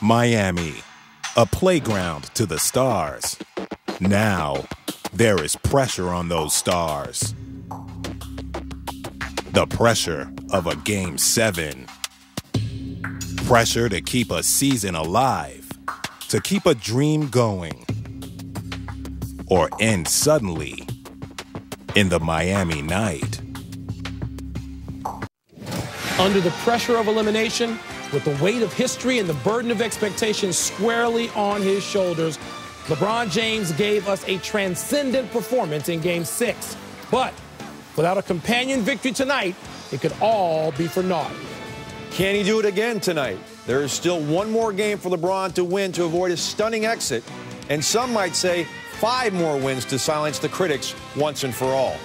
Miami, a playground to the stars. Now, there is pressure on those stars. The pressure of a Game 7. Pressure to keep a season alive, to keep a dream going, or end suddenly in the Miami night. Under the pressure of elimination, with the weight of history and the burden of expectation squarely on his shoulders, LeBron James gave us a transcendent performance in Game 6. But without a companion victory tonight, it could all be for naught. Can he do it again tonight? There is still one more game for LeBron to win to avoid a stunning exit, and some might say 5 more wins to silence the critics once and for all.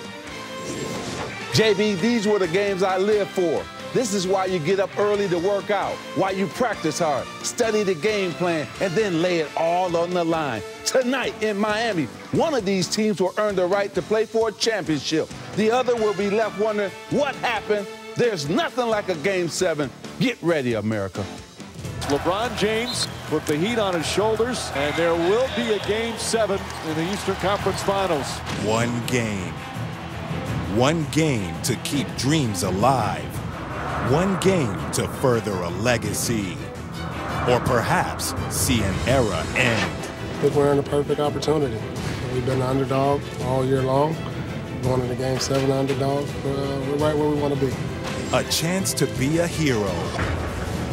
JB, these were the games I lived for. This is why you get up early to work out, why you practice hard, study the game plan, and then lay it all on the line. Tonight in Miami, one of these teams will earn the right to play for a championship. The other will be left wondering what happened. There's nothing like a Game 7. Get ready, America. LeBron James put the heat on his shoulders, and there will be a Game 7 in the Eastern Conference Finals. One game. One game to keep dreams alive. One game to further a legacy. Or perhaps see an era end. I think we're in a perfect opportunity. We've been the underdog all year long. Going into Game 7 underdog. We're right where we want to be. A chance to be a hero.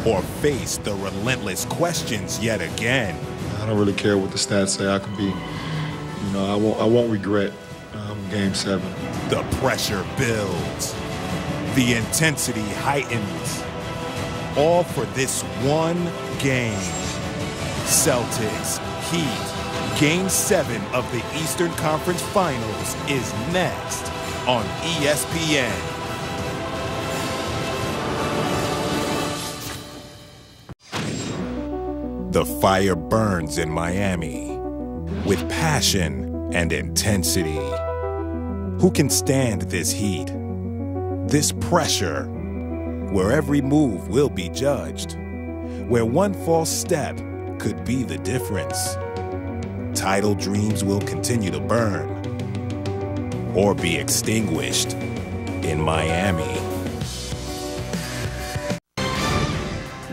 Or face the relentless questions yet again. I don't really care what the stats say. I could be, I won't regret Game 7. The pressure builds. The intensity heightens. All for this one game. Celtics, Heat, Game 7 of the Eastern Conference Finals is next on ESPN. The fire burns in Miami with passion and intensity. Who can stand this heat? This pressure, where every move will be judged, where one false step could be the difference. Title dreams will continue to burn or be extinguished in Miami.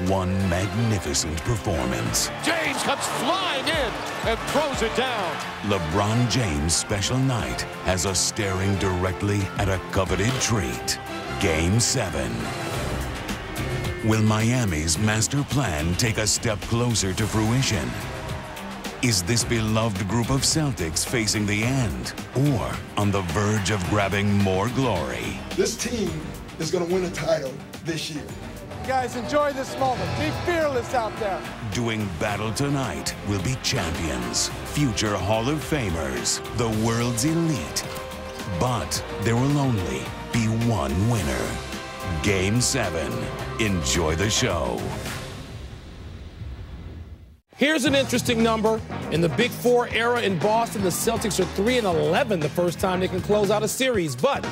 One magnificent performance. James comes flying in and throws it down. LeBron James' special night has us staring directly at a coveted treat. Game 7. Will Miami's master plan take a step closer to fruition? Is this beloved group of Celtics facing the end or on the verge of grabbing more glory? This team is going to win a title this year. Guys, enjoy this moment. Be fearless out there. Doing battle tonight will be champions, future Hall of Famers, the world's elite. But there will only be one winner. Game 7. Enjoy the show. Here's an interesting number. In the Big Four era in Boston, the Celtics are 3-11 the first time they can close out a series. But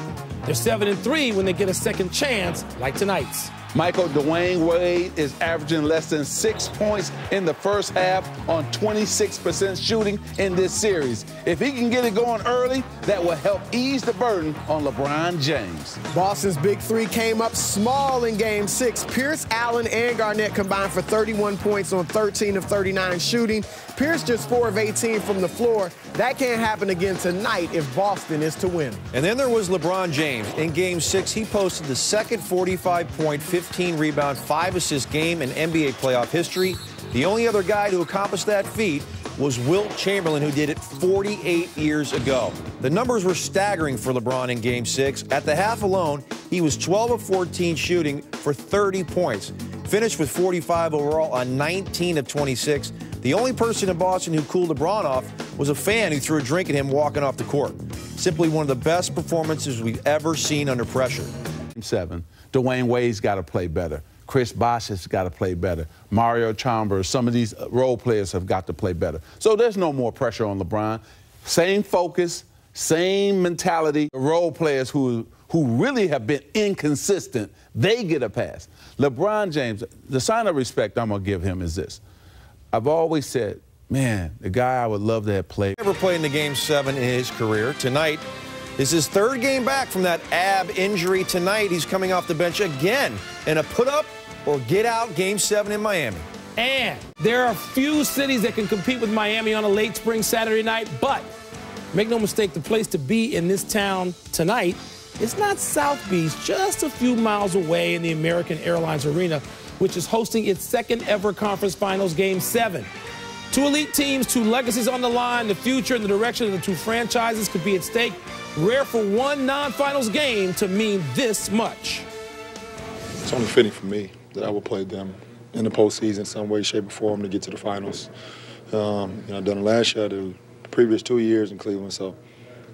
they're 7-3 when they get a second chance, like tonight's. Michael, Dwayne Wade is averaging less than 6 points in the first half on 26% shooting in this series. If he can get it going early, that will help ease the burden on LeBron James. Boston's big three came up small in Game 6. Pierce, Allen, and Garnett combined for 31 points on 13 of 39 shooting. Pierce just 4 of 18 from the floor. That can't happen again tonight if Boston is to win. And then there was LeBron James. In Game 6, he posted the second 45-point, 15-rebound, 5-assist game in NBA playoff history. The only other guy to accomplish that feat was Wilt Chamberlain, who did it 48 years ago. The numbers were staggering for LeBron in Game 6. At the half alone, he was 12 of 14 shooting for 30 points. Finished with 45 overall on 19 of 26. The only person in Boston who cooled LeBron off was a fan who threw a drink at him walking off the court. Simply one of the best performances we've ever seen under pressure. Game 7. Dwayne Wade's got to play better. Chris Bosh has got to play better. Mario Chalmers, some of these role players have got to play better. So there's no more pressure on LeBron. Same focus, same mentality. The role players who really have been inconsistent, they get a pass. LeBron James, the sign of respect I'm going to give him is this. I've always said, man, the guy I would love to have played. Never played in the Game 7 in his career. Tonight is his third game back from that ab injury. Tonight he's coming off the bench again in a put-up or get-out Game 7 in Miami. And there are few cities that can compete with Miami on a late spring Saturday night, but make no mistake, the place to be in this town tonight is not South Beach, just a few miles away in the American Airlines Arena, which is hosting its second ever conference finals Game 7. Two elite teams, two legacies on the line, the future and the direction of the two franchises could be at stake. Rare for one non-finals game to mean this much. It's only fitting for me that I will play them in the postseason, some way, shape, or form to get to the finals. I've done it last year, the previous 2 years in Cleveland. So,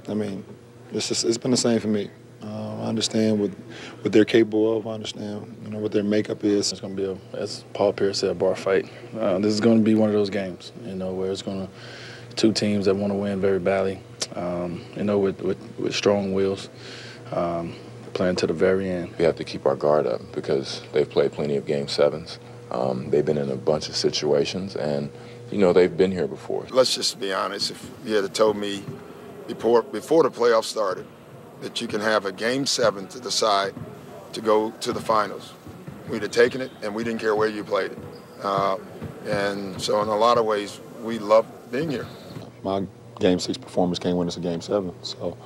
I mean, it's been the same for me. I understand what they're capable of. I understand, what their makeup is. It's going to be, as Paul Pierce said, a bar fight. This is going to be one of those games, where it's going to two teams that want to win very badly, with strong wills, playing to the very end. We have to keep our guard up because they've played plenty of Game 7s. They've been in a bunch of situations, and, they've been here before. Let's just be honest. If you had told me before the playoffs started that you can have a Game 7 to decide to go to the finals, we'd have taken it, and we didn't care where you played it. And so in a lot of ways, we love being here. My Game 6 performance can't win us a Game 7. So,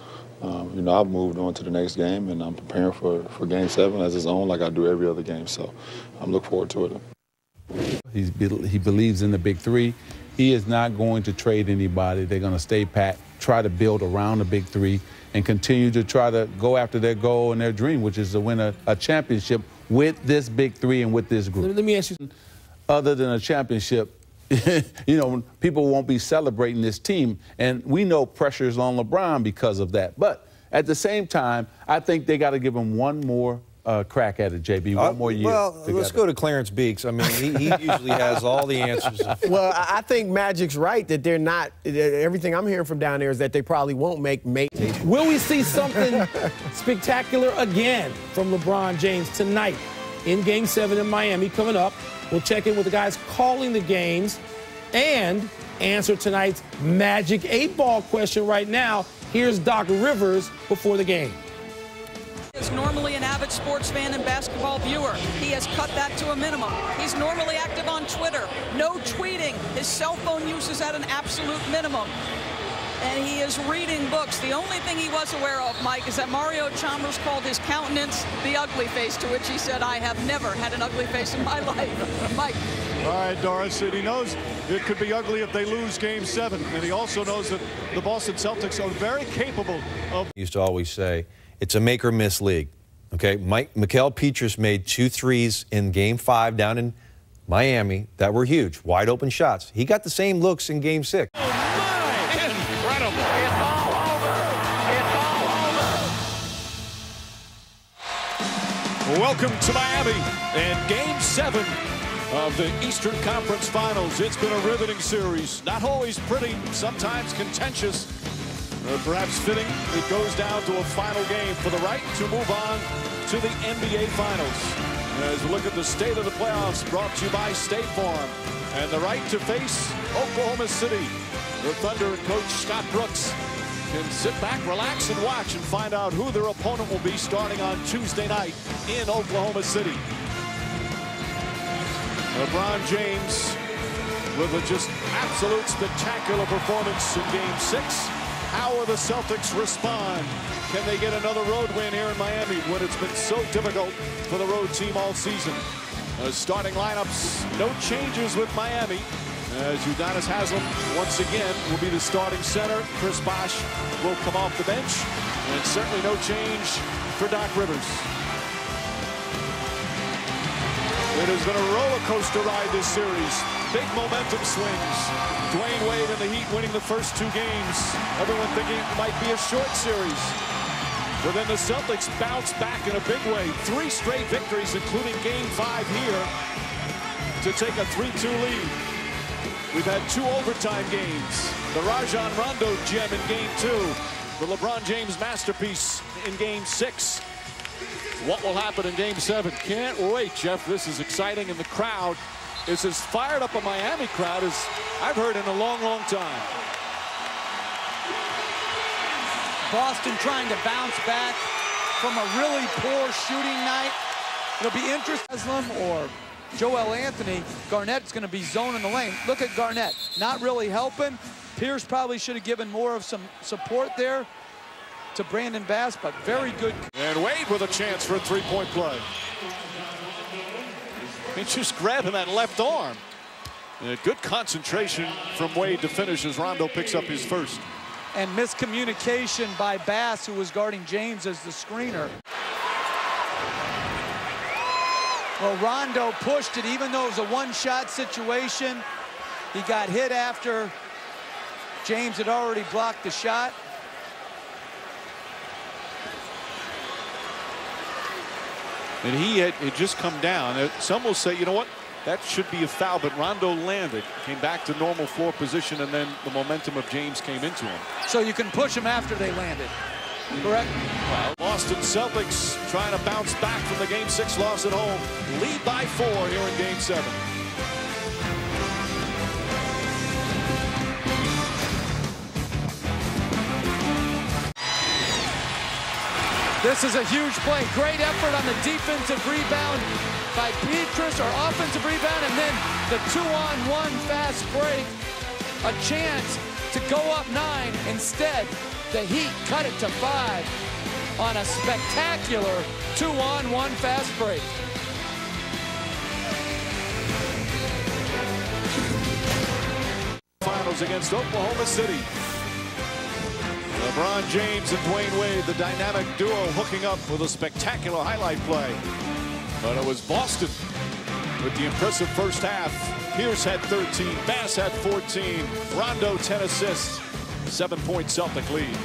I've moved on to the next game, and I'm preparing for Game 7 as its own like I do every other game. So I'm looking forward to it. He believes in the big three. He is not going to trade anybody. They're going to stay pat, try to build around the big three, and continue to try to go after their goal and their dream, which is to win a championship with this big three and with this group. Let me ask you. Other than a championship, people won't be celebrating this team. And we know pressure's on LeBron because of that. But at the same time, I think they got to give him one more crack at it, JB, one more year. Well, together. Let's go to Clarence Beeks. I mean, he usually has all the answers. Well, I think Magic's right that they're not. Everything I'm hearing from down there is that they probably won't make. Will we see something spectacular again from LeBron James tonight in Game 7 in Miami coming up? We'll check in with the guys calling the games and answer tonight's Magic 8-ball question right now. Here's Doc Rivers before the game. Is normally an avid sports fan and basketball viewer. He has cut that to a minimum. He's normally active on Twitter. No tweeting. His cell phone use is at an absolute minimum. And he is reading books. The only thing he was aware of, Mike, is that Mario Chalmers called his countenance the ugly face, to which he said, I have never had an ugly face in my life. Mike. All right, Doris, and he knows it could be ugly if they lose Game 7. And he also knows that the Boston Celtics are very capable of... He used to always say, it's a make or miss league. Okay, Mikael Pietrus made 2 threes in Game 5 down in Miami that were huge, wide open shots. He got the same looks in Game 6. Oh, my! Incredible. It's all over. It's all over. Welcome to Miami and Game 7 of the Eastern Conference Finals. It's been a riveting series. Not always pretty, sometimes contentious. Perhaps fitting, it goes down to a final game for the right to move on to the NBA Finals. As we look at the state of the playoffs, brought to you by State Farm, and the right to face Oklahoma City. The Thunder and Coach Scott Brooks can sit back, relax, and watch and find out who their opponent will be starting on Tuesday night in Oklahoma City. LeBron James with a just absolute spectacular performance in Game 6. How will the Celtics respond? Can they get another road win here in Miami when it's been so difficult for the road team all season? Starting lineups, no changes with Miami. As Udonis Haslem once again will be the starting center. Chris Bosh will come off the bench. And certainly no change for Doc Rivers. It has been a roller coaster ride this series. Big momentum swings. Dwayne Wade and the Heat winning the first 2 games. Everyone thinking it might be a short series. But then the Celtics bounce back in a big way. 3 straight victories, including Game 5 here, to take a 3-2 lead. We've had 2 overtime games. The Rajon Rondo gem in Game 2. The LeBron James masterpiece in Game 6. What will happen in Game 7? Can't wait, Jeff. This is exciting, and the crowd is as fired up a Miami crowd as I've heard in a long, long time. Boston trying to bounce back from a really poor shooting night. It'll be interesting. Muslim or Joel Anthony, Garnett's going to be zoning the lane. Look at Garnett, not really helping. Pierce probably should have given more of some support there to Brandon Bass, but very good. And Wade with a chance for a three-point play. He's just grabbing that left arm. Good concentration from Wade to finish as Rondo picks up his first. And miscommunication by Bass, who was guarding James as the screener. Well, Rondo pushed it, even though it was a one-shot situation. He got hit after James had already blocked the shot. And he had just come down. Some will say, you know what, that should be a foul, but Rondo landed, came back to normal floor position, and then the momentum of James came into him. So you can push him after they landed, correct? Well, Boston Celtics trying to bounce back from the Game 6 loss at home. Lead by 4 here in Game 7. This is a huge play. Great effort on the defensive rebound by Petrus, or offensive rebound, and then the 2-on-1 fast break. A chance to go up 9. Instead, the Heat cut it to 5 on a spectacular 2-on-1 fast break. Finals against Oklahoma City. LeBron James and Dwayne Wade, the dynamic duo, hooking up with a spectacular highlight play. But it was Boston with the impressive first half. Pierce had 13, Bass had 14, Rondo 10 assists, 7-point Celtic lead.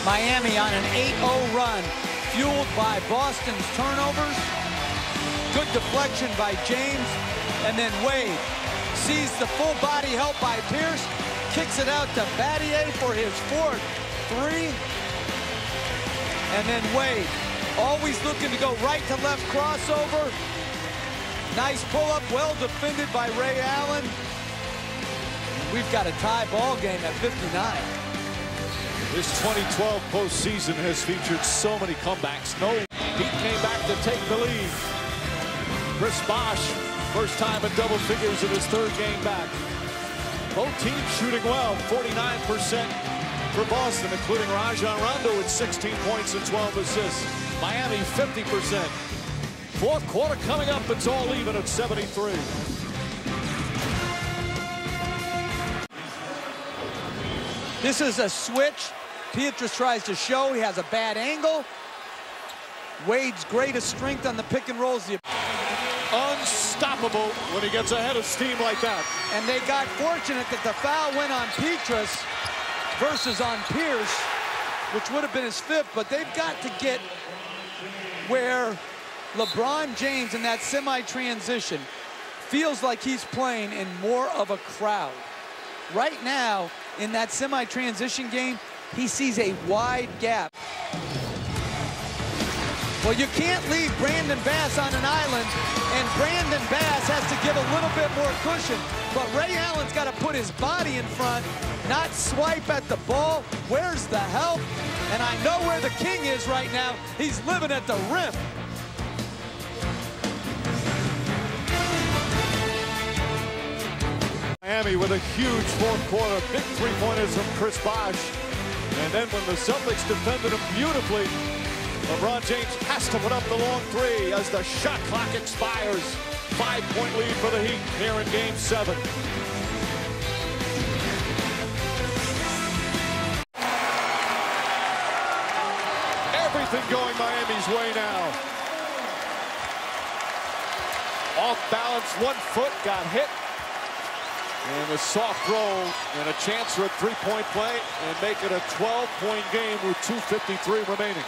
Miami on an 8-0 run, fueled by Boston's turnovers. Good deflection by James, and then Wade sees the full body help by Pierce, kicks it out to Battier for his 4th 3. And then Wade, always looking to go right to left crossover. Nice pull-up, well defended by Ray Allen. We've got a tie ball game at 59. This 2012 postseason has featured so many comebacks. No, Heat came back to take the lead. Chris Bosh, first time in double figures in his 3rd game back. Both teams shooting well, 49% for Boston, including Rajon Rondo with 16 points and 12 assists. Miami, 50%. 4th quarter coming up, it's all even at 73. This is a switch. Petrus tries to show he has a bad angle. Wade's greatest strength on the pick and rolls. Unstoppable when he gets ahead of steam like that. And they got fortunate that the foul went on Petrus versus on Pierce, which would have been his 5th, but they've got to get where LeBron James in that semi-transition feels like he's playing in more of a crowd. Right now, in that semi-transition game, he sees a wide gap. Well, you can't leave Brandon Bass on an island, and Brandon Bass has to give a little bit more cushion, but Ray Allen's got to put his body in front, not swipe at the ball. Where's the help? And I know where the king is right now. He's living at the rim. Miami with a huge 4th quarter, big 3-pointers from Chris Bosh. And then when the Celtics defended him beautifully, LeBron James has to put up the long 3 as the shot clock expires. 5-point lead for the Heat here in Game 7. Everything going Miami's way now. Off balance, 1 foot, got hit. And a soft roll and a chance for a 3-point play and make it a 12-point game with 2:53 remaining.